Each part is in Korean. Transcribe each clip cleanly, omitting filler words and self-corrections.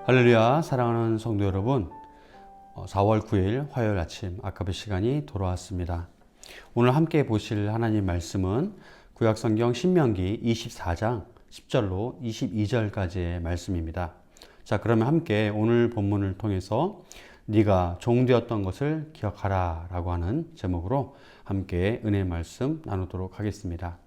할렐루야, 사랑하는 성도 여러분, 4월 9일 화요일 아침 아까의 시간이 돌아왔습니다. 오늘 함께 보실 하나님 말씀은 구약성경 신명기 24장 10절로 22절까지의 말씀입니다. 자, 그러면 함께 오늘 본문을 통해서 네가 종되었던 것을 기억하라 라고 하는 제목으로 함께 은혜의 말씀 나누도록 하겠습니다.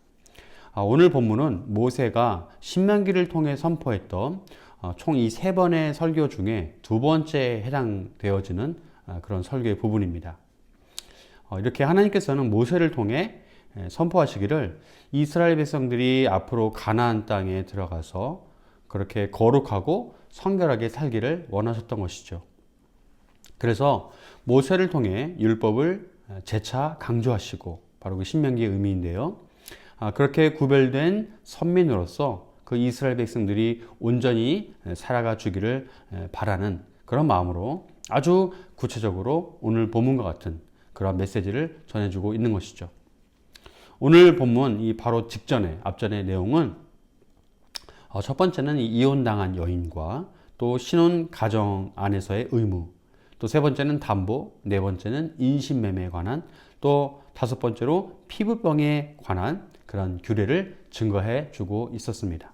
오늘 본문은 모세가 신명기를 통해 선포했던 총 이 세 번의 설교 중에 두 번째에 해당되어지는 그런 설교의 부분입니다. 이렇게 하나님께서는 모세를 통해 선포하시기를 이스라엘 백성들이 앞으로 가나안 땅에 들어가서 그렇게 거룩하고 성결하게 살기를 원하셨던 것이죠. 그래서 모세를 통해 율법을 재차 강조하시고 바로 그 신명기의 의미인데요. 그렇게 구별된 선민으로서 그 이스라엘 백성들이 온전히 살아가 주기를 바라는 그런 마음으로 아주 구체적으로 오늘 본문과 같은 그런 메시지를 전해주고 있는 것이죠. 오늘 본문 이 바로 앞전의 내용은 첫 번째는 이혼당한 여인과 또 신혼 가정 안에서의 의무, 또 세 번째는 담보, 네 번째는 인신매매에 관한, 또 다섯 번째로 피부병에 관한 그런 규례를 증거해 주고 있었습니다.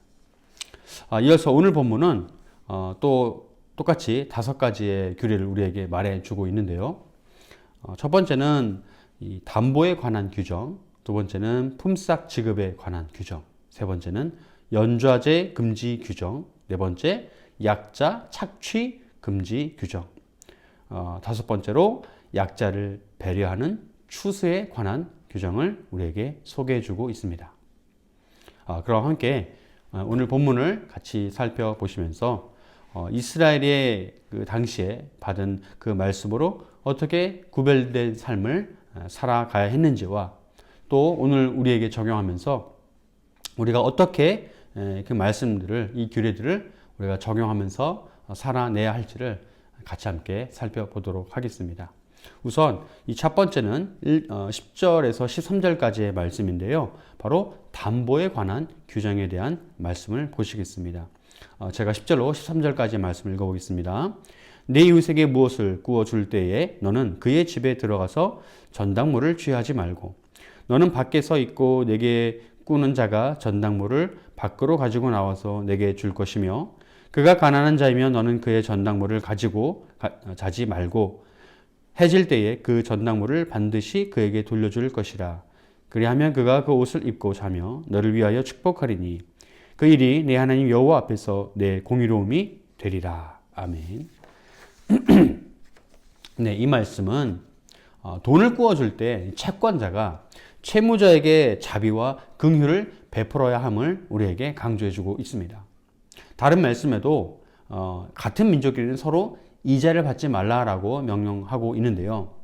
이어서 오늘 본문은 또 똑같이 다섯 가지의 규례를 우리에게 말해주고 있는데요. 첫 번째는 이 담보에 관한 규정, 두 번째는 품삯 지급에 관한 규정, 세 번째는 연좌제 금지 규정, 네 번째 약자 착취 금지 규정, 다섯 번째로 약자를 배려하는 추수에 관한 규정을 우리에게 소개해주고 있습니다. 그럼 함께 오늘 본문을 같이 살펴보시면서 이스라엘의 그 당시에 받은 그 말씀으로 어떻게 구별된 삶을 살아가야 했는지와 또 오늘 우리에게 적용하면서 우리가 어떻게 그 말씀들을, 이 규례들을 우리가 적용하면서 살아내야 할지를 같이 함께 살펴보도록 하겠습니다. 우선 이 첫 번째는 10절에서 13절까지의 말씀인데요. 바로 담보에 관한 규정에 대한 말씀을 보시겠습니다. 제가 10절로 13절까지의 말씀을 읽어보겠습니다. 내 이웃에게 무엇을 구워줄 때에 너는 그의 집에 들어가서 전당물을 취하지 말고 너는 밖에 서 있고 내게 꾸는 자가 전당물을 밖으로 가지고 나와서 내게 줄 것이며 그가 가난한 자이면 너는 그의 전당물을 가지고 자지 말고 해질 때에 그 전당물을 반드시 그에게 돌려줄 것이라. 그리하면 그가 그 옷을 입고 자며 너를 위하여 축복하리니 그 일이 내 하나님 여호와 앞에서 내 공의로움이 되리라. 아멘. 네, 이 말씀은 돈을 구워줄 때 채권자가 채무자에게 자비와 긍휼을 베풀어야 함을 우리에게 강조해주고 있습니다. 다른 말씀에도 같은 민족끼리는 서로 이자를 받지 말라라고 명령하고 있는데요.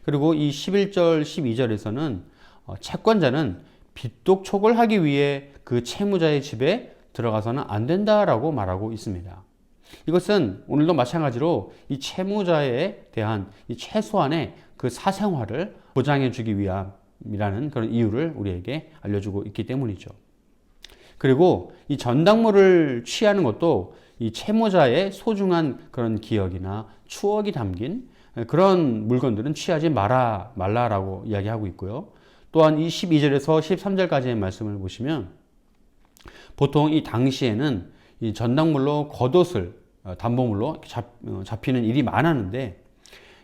그리고 이 11절, 12절에서는 채권자는 빚독촉을 하기 위해 그 채무자의 집에 들어가서는 안 된다라고 말하고 있습니다. 이것은 오늘도 마찬가지로 이 채무자에 대한 이 최소한의 그 사생활을 보장해 주기 위함이라는 그런 이유를 우리에게 알려주고 있기 때문이죠. 그리고 이 전당물을 취하는 것도 이 채무자의 소중한 그런 기억이나 추억이 담긴 그런 물건들은 취하지 말라라고 이야기하고 있고요. 또한 이 12절에서 13절까지의 말씀을 보시면 보통 이 당시에는 이 전당물로 겉옷을 담보물로 잡히는 일이 많았는데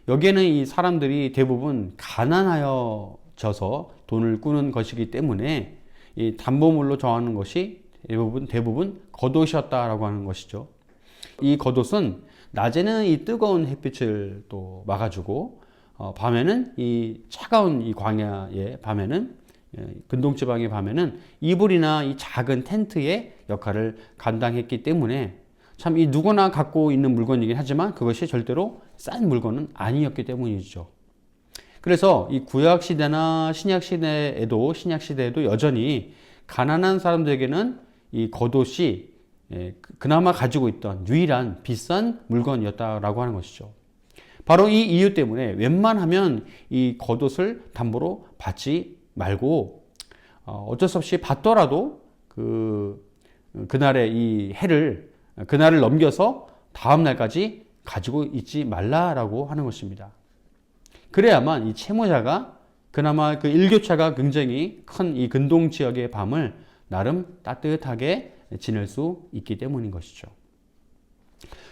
여기에는 이 사람들이 대부분 가난하여져서 돈을 꾸는 것이기 때문에 이 담보물로 정하는 것이 대부분 겉옷이었다라고 하는 것이죠. 이 겉옷은 낮에는 이 뜨거운 햇빛을 또 막아주고 밤에는 이 차가운 이 광야의 밤에는 근동지방의 밤에는 이불이나 이 작은 텐트의 역할을 감당했기 때문에 참 이 누구나 갖고 있는 물건이긴 하지만 그것이 절대로 싼 물건은 아니었기 때문이죠. 그래서 이 구약 시대나 신약 시대에도 여전히 가난한 사람들에게는 이 겉옷이 그나마 가지고 있던 유일한 비싼 물건이었다라고 하는 것이죠. 바로 이 이유 때문에 웬만하면 이 겉옷을 담보로 받지 말고 어쩔 수 없이 받더라도 그날의 이 해를 그날을 넘겨서 다음 날까지 가지고 있지 말라라고 하는 것입니다. 그래야만 이 채무자가 그나마 그 일교차가 굉장히 큰 이 근동 지역의 밤을 나름 따뜻하게 지낼 수 있기 때문인 것이죠.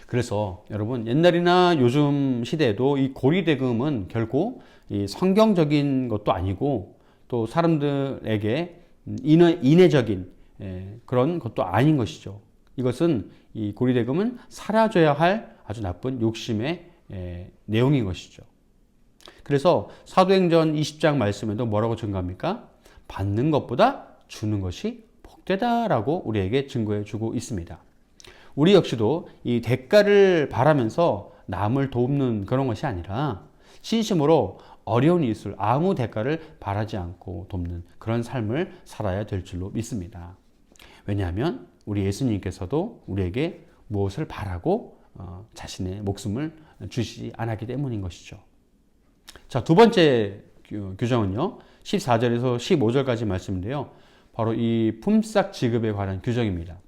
그래서 여러분 옛날이나 요즘 시대에도 이 고리대금은 결코 이 성경적인 것도 아니고 또 사람들에게 인해적인 그런 것도 아닌 것이죠. 이것은 이 고리대금은 사라져야 할 아주 나쁜 욕심의 내용인 것이죠. 그래서 사도행전 20장 말씀에도 뭐라고 증거합니까? 받는 것보다 주는 것이 복되다라고 우리에게 증거해 주고 있습니다. 우리 역시도 이 대가를 바라면서 남을 돕는 그런 것이 아니라 진심으로 어려운 이웃을 아무 대가를 바라지 않고 돕는 그런 삶을 살아야 될 줄로 믿습니다. 왜냐하면 우리 예수님께서도 우리에게 무엇을 바라고 자신의 목숨을 주시지 않았기 때문인 것이죠. 자, 두 번째 규정은요. 14절에서 15절까지 말씀인데요. 바로 이 품삯 지급에 관한 규정입니다.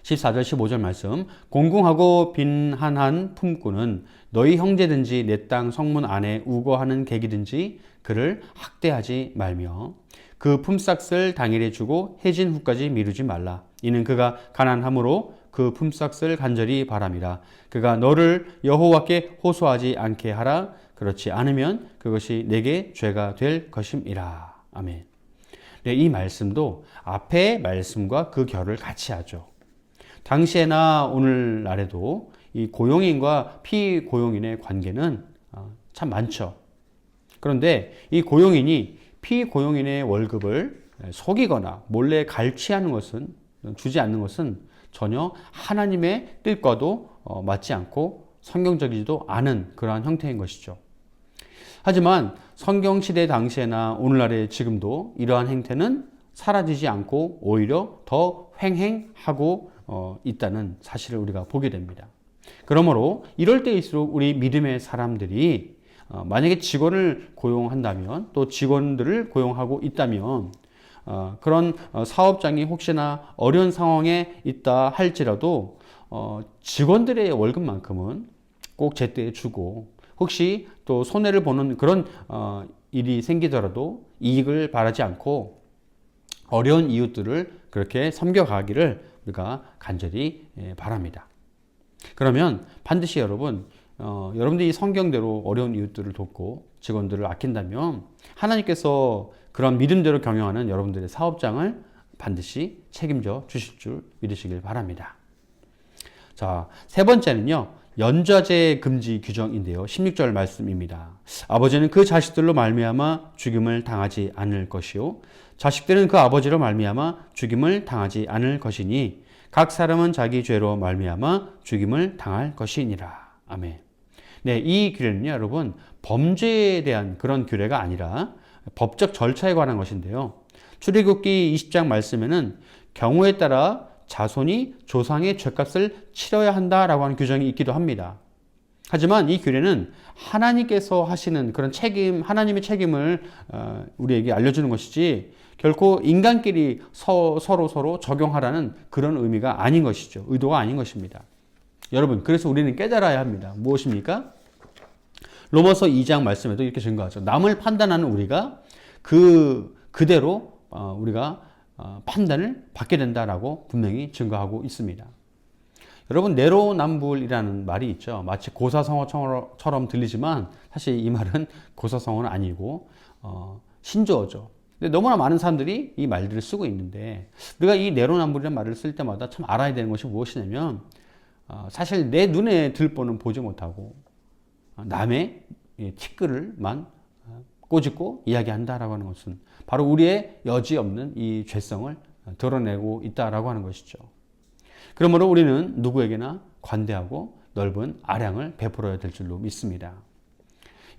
14절 15절 말씀. 공궁하고 빈한한 품꾼은 너희 형제든지 내 땅 성문 안에 우거하는 객이든지 그를 학대하지 말며 그 품삯을 당일에 주고 해진 후까지 미루지 말라. 이는 그가 가난함으로 그 품삯을 간절히 바람이라. 그가 너를 여호와께 호소하지 않게 하라. 그렇지 않으면 그것이 내게 죄가 될 것임이라. 아멘. 네, 이 말씀도 앞의 말씀과 그 결을 같이 하죠. 당시에나 오늘날에도 이 고용인과 피고용인의 관계는 참 많죠. 그런데 이 고용인이 피고용인의 월급을 속이거나 몰래 갈취하는 것은, 주지 않는 것은 전혀 하나님의 뜻과도 맞지 않고 성경적이지도 않은 그러한 형태인 것이죠. 하지만 성경시대 당시에나 오늘날에 지금도 이러한 행태는 사라지지 않고 오히려 더 횡행하고 있다는 사실을 우리가 보게 됩니다. 그러므로 이럴 때일수록 우리 믿음의 사람들이 만약에 직원을 고용한다면 또 직원들을 고용하고 있다면 그런 사업장이 혹시나 어려운 상황에 있다 할지라도 직원들의 월급만큼은 꼭 제때에 주고 혹시 또 손해를 보는 그런 일이 생기더라도 이익을 바라지 않고 어려운 이웃들을 그렇게 섬겨가기를 우리가 간절히 바랍니다. 그러면 반드시 여러분, 여러분들이 성경대로 어려운 이웃들을 돕고 직원들을 아낀다면 하나님께서 그런 믿음대로 경영하는 여러분들의 사업장을 반드시 책임져 주실 줄 믿으시길 바랍니다. 자, 세 번째는요. 연좌제 금지 규정인데요. 16절 말씀입니다. 아버지는 그 자식들로 말미암아 죽임을 당하지 않을 것이요 자식들은 그 아버지로 말미암아 죽임을 당하지 않을 것이니 각 사람은 자기 죄로 말미암아 죽임을 당할 것이니라. 아멘. 네, 이 규례는요, 여러분 범죄에 대한 그런 규례가 아니라 법적 절차에 관한 것인데요. 출애굽기 20장 말씀에는 경우에 따라 자손이 조상의 죄값을 치러야 한다라고 하는 규정이 있기도 합니다. 하지만 이 규례는 하나님께서 하시는 그런 책임, 하나님의 책임을 우리에게 알려주는 것이지 결코 인간끼리 서로 적용하라는 그런 의미가 아닌 것이죠. 의도가 아닌 것입니다. 여러분, 그래서 우리는 깨달아야 합니다. 무엇입니까? 로마서 2장 말씀에도 이렇게 증거하죠. 남을 판단하는 우리가 그대로 우리가 판단을 받게 된다라고 분명히 증거하고 있습니다. 여러분, 내로남불이라는 말이 있죠. 마치 고사성어처럼 들리지만 사실 이 말은 고사성어는 아니고 신조어죠. 근데 너무나 많은 사람들이 이 말들을 쓰고 있는데 우리가 이 내로남불이라는 말을 쓸 때마다 참 알아야 되는 것이 무엇이냐면 사실 내 눈에 들 바는 보지 못하고 남의 티끌을만 꼬집고 이야기한다라고 하는 것은 바로 우리의 여지없는 이 죄성을 드러내고 있다라고 하는 것이죠. 그러므로 우리는 누구에게나 관대하고 넓은 아량을 베풀어야 될 줄로 믿습니다.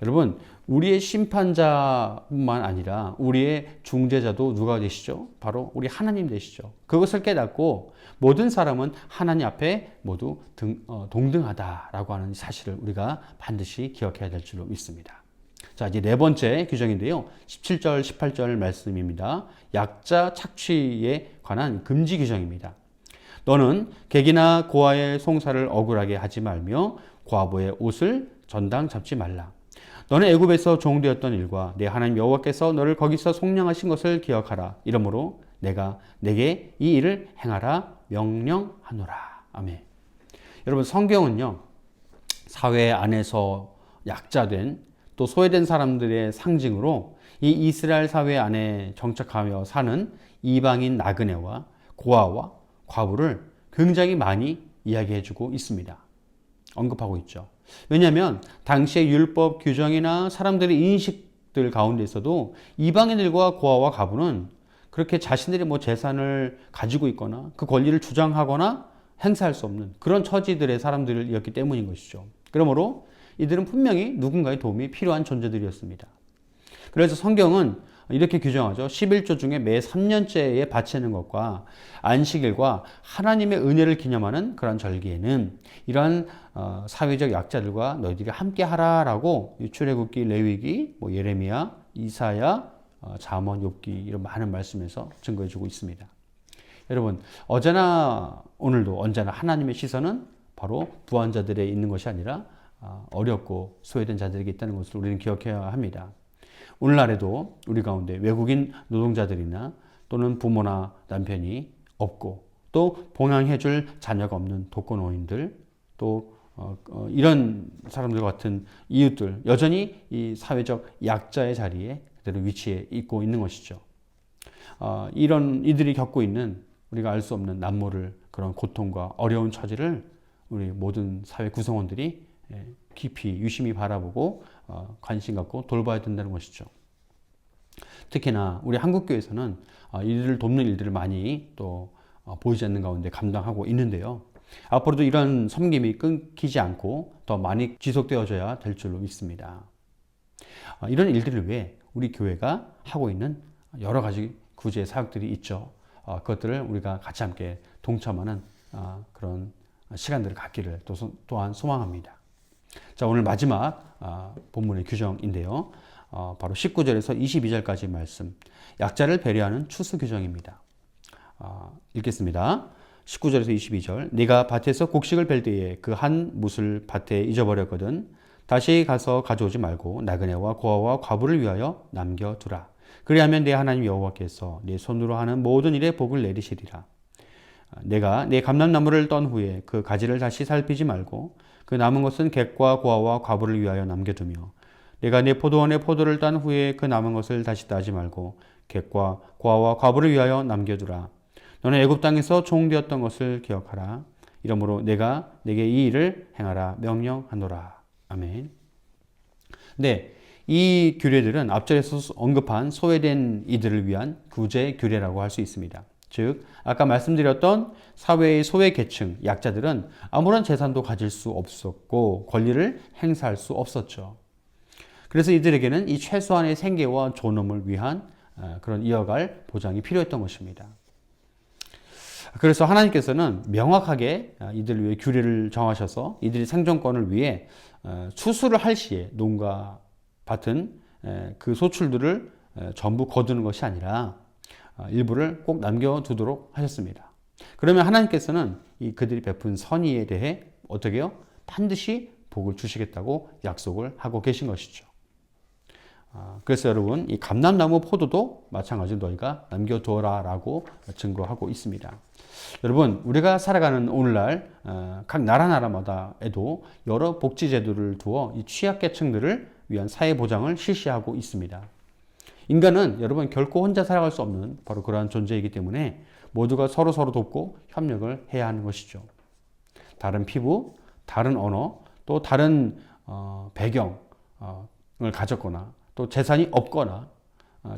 여러분, 우리의 심판자뿐만 아니라 우리의 중재자도 누가 되시죠? 바로 우리 하나님 되시죠. 그것을 깨닫고 모든 사람은 하나님 앞에 모두 동등하다라고 하는 사실을 우리가 반드시 기억해야 될 줄로 믿습니다. 자, 이제 네 번째 규정인데요. 17절, 18절 말씀입니다. 약자 착취에 관한 금지 규정입니다. 너는 객이나 고아의 송사를 억울하게 하지 말며 과부의 옷을 전당 잡지 말라. 너는 애굽에서 종되었던 일과 내 하나님 여호와께서 너를 거기서 속량하신 것을 기억하라. 이러므로 내가 내게 이 일을 행하라 명령하노라. 아멘. 여러분, 성경은요, 사회 안에서 약자된 또 소외된 사람들의 상징으로 이 이스라엘 사회 안에 정착하며 사는 이방인 나그네와 고아와 과부를 굉장히 많이 이야기해주고 있습니다. 언급하고 있죠. 왜냐하면 당시의 율법 규정이나 사람들의 인식들 가운데서도 이방인들과 고아와 과부는 그렇게 자신들이 재산을 가지고 있거나 그 권리를 주장하거나 행사할 수 없는 그런 처지들의 사람들이었기 때문인 것이죠. 그러므로 이들은 분명히 누군가의 도움이 필요한 존재들이었습니다. 그래서 성경은 이렇게 규정하죠. 11조 중에 매 3년째에 바치는 것과 안식일과 하나님의 은혜를 기념하는 그런 절기에는 이러한 사회적 약자들과 너희들이 함께 하라라고 출애굽기, 레위기, 예레미야, 이사야, 잠언, 욥기 이런 많은 말씀에서 증거해주고 있습니다. 여러분, 어제나 오늘도 언제나 하나님의 시선은 바로 부한 자들에 있는 것이 아니라 어렵고 소외된 자들에게 있다는 것을 우리는 기억해야 합니다. 오늘날에도 우리 가운데 외국인 노동자들이나 또는 부모나 남편이 없고 또 봉양해줄 자녀가 없는 독거노인들 또 이런 사람들 같은 이웃들 여전히 이 사회적 약자의 자리에 그대로 위치해 있고 있는 것이죠. 이런 이들이 겪고 있는 우리가 알 수 없는 남모를 그런 고통과 어려운 처지를 우리 모든 사회 구성원들이 깊이 유심히 바라보고 관심 갖고 돌봐야 된다는 것이죠. 특히나 우리 한국교회에서는 이들을 돕는 일들을 많이 또 보이지 않는 가운데 감당하고 있는데요. 앞으로도 이런 섬김이 끊기지 않고 더 많이 지속되어져야 될 줄로 믿습니다. 이런 일들을 위해 우리 교회가 하고 있는 여러 가지 구제 사역들이 있죠. 그것들을 우리가 같이 함께 동참하는 그런 시간들을 갖기를 또한 소망합니다. 자, 오늘 마지막 본문의 규정인데요. 바로 19절에서 22절까지 말씀, 약자를 배려하는 추수 규정입니다. 읽겠습니다. 19절에서 22절. 네가 밭에서 곡식을 벨 때에 그 한 뭇을 밭에 잊어버렸거든 다시 가서 가져오지 말고 나그네와 고아와 과부를 위하여 남겨두라. 그리하면 내 하나님 여호와께서 네 손으로 하는 모든 일에 복을 내리시리라. 내가 내 감람나무를 떤 후에 그 가지를 다시 살피지 말고 그 남은 것은 객과 고아와 과부를 위하여 남겨두며 내가 내 포도원의 포도를 딴 후에 그 남은 것을 다시 따지 말고 객과 고아와 과부를 위하여 남겨두라. 너는 애굽 땅에서 종되었던 것을 기억하라. 이러므로 내가 내게 이 일을 행하라 명령하노라. 아멘. 네, 이 규례들은 앞절에서 언급한 소외된 이들을 위한 구제 규례라고 할 수 있습니다. 즉, 아까 말씀드렸던 사회의 소외 계층, 약자들은 아무런 재산도 가질 수 없었고 권리를 행사할 수 없었죠. 그래서 이들에게는 이 최소한의 생계와 존엄을 위한 그런 이어갈 보장이 필요했던 것입니다. 그래서 하나님께서는 명확하게 이들을 위해 규례를 정하셔서 이들의 생존권을 위해 추수를 할 시에 농가 밭은 그 소출들을 전부 거두는 것이 아니라 일부를 꼭 남겨두도록 하셨습니다. 그러면 하나님께서는 그들이 베푼 선의에 대해 어떻게 해요? 반드시 복을 주시겠다고 약속을 하고 계신 것이죠. 그래서 여러분, 이 감람나무 포도도 마찬가지로 너희가 남겨두어라 라고 증거하고 있습니다. 여러분, 우리가 살아가는 오늘날 각 나라마다에도 여러 복지제도를 두어 이 취약계층들을 위한 사회보장을 실시하고 있습니다. 인간은 여러분 결코 혼자 살아갈 수 없는 바로 그러한 존재이기 때문에 모두가 서로 돕고 협력을 해야 하는 것이죠. 다른 피부, 다른 언어, 또 다른 배경을 가졌거나 또 재산이 없거나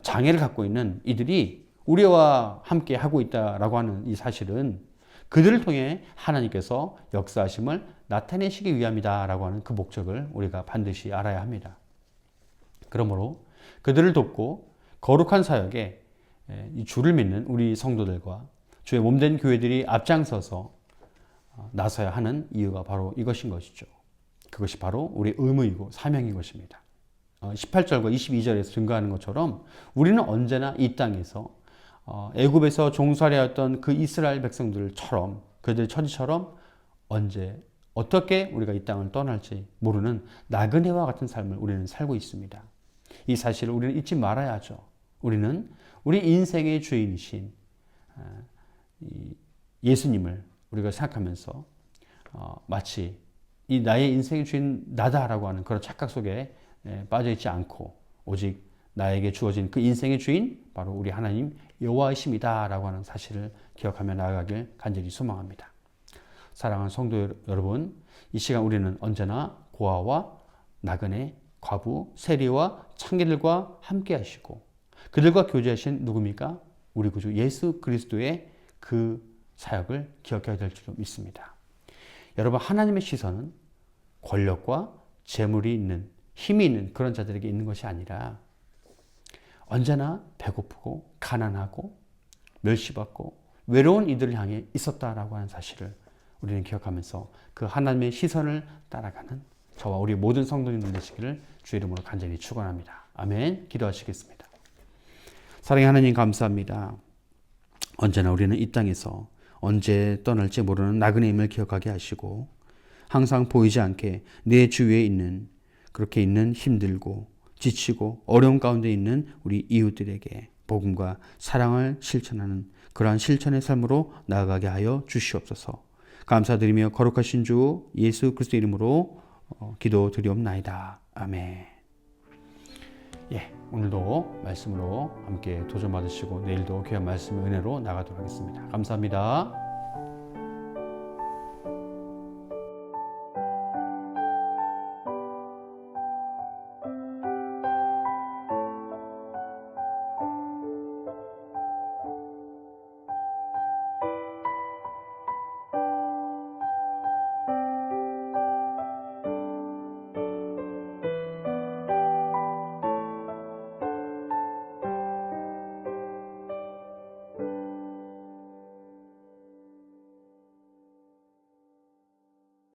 장애를 갖고 있는 이들이 우리와 함께 하고 있다라고 하는 이 사실은 그들을 통해 하나님께서 역사하심을 나타내시기 위함이다라고 하는 그 목적을 우리가 반드시 알아야 합니다. 그러므로 그들을 돕고 거룩한 사역에 이 주를 믿는 우리 성도들과 주의 몸된 교회들이 앞장서서 나서야 하는 이유가 바로 이것인 것이죠. 그것이 바로 우리 의무이고 사명인 것입니다. 18절과 22절에서 증거하는 것처럼 우리는 언제나 이 땅에서 애굽에서 종살이하였던 그 이스라엘 백성들처럼 그들의 처지처럼 언제 어떻게 우리가 이 땅을 떠날지 모르는 나그네와 같은 삶을 우리는 살고 있습니다. 이 사실을 우리는 잊지 말아야죠. 우리는 우리 인생의 주인이신 예수님을 우리가 생각하면서 마치 이 나의 인생의 주인 나다라고 하는 그런 착각 속에 빠져 있지 않고 오직 나에게 주어진 그 인생의 주인 바로 우리 하나님 여호와이십니다라고 하는 사실을 기억하며 나아가길 간절히 소망합니다. 사랑하는 성도 여러분, 이 시간 우리는 언제나 고아와 나그네, 과부, 세리와 창기들과 함께 하시고 그들과 교제하신 누굽니까? 우리 구주 예수 그리스도의 그 사역을 기억해야 될 줄 믿습니다. 여러분, 하나님의 시선은 권력과 재물이 있는, 힘이 있는 그런 자들에게 있는 것이 아니라 언제나 배고프고 가난하고 멸시받고 외로운 이들을 향해 있었다라고 하는 사실을 우리는 기억하면서 그 하나님의 시선을 따라가는 저와 우리 모든 성도님들 되시기를 주의 이름으로 간절히 축원합니다. 아멘. 기도하시겠습니다. 사랑의 하나님 감사합니다. 언제나 우리는 이 땅에서 언제 떠날지 모르는 나그네임을 기억하게 하시고 항상 보이지 않게 내 주위에 있는 그렇게 있는 힘들고 지치고 어려운 가운데 있는 우리 이웃들에게 복음과 사랑을 실천하는 그러한 실천의 삶으로 나아가게 하여 주시옵소서. 감사드리며 거룩하신 주 예수 그리스도 이름으로 기도드리옵나이다. 아멘. 오늘도 말씀으로 함께 도전 받으시고 내일도 귀한 말씀의 은혜로 나가도록 하겠습니다. 감사합니다.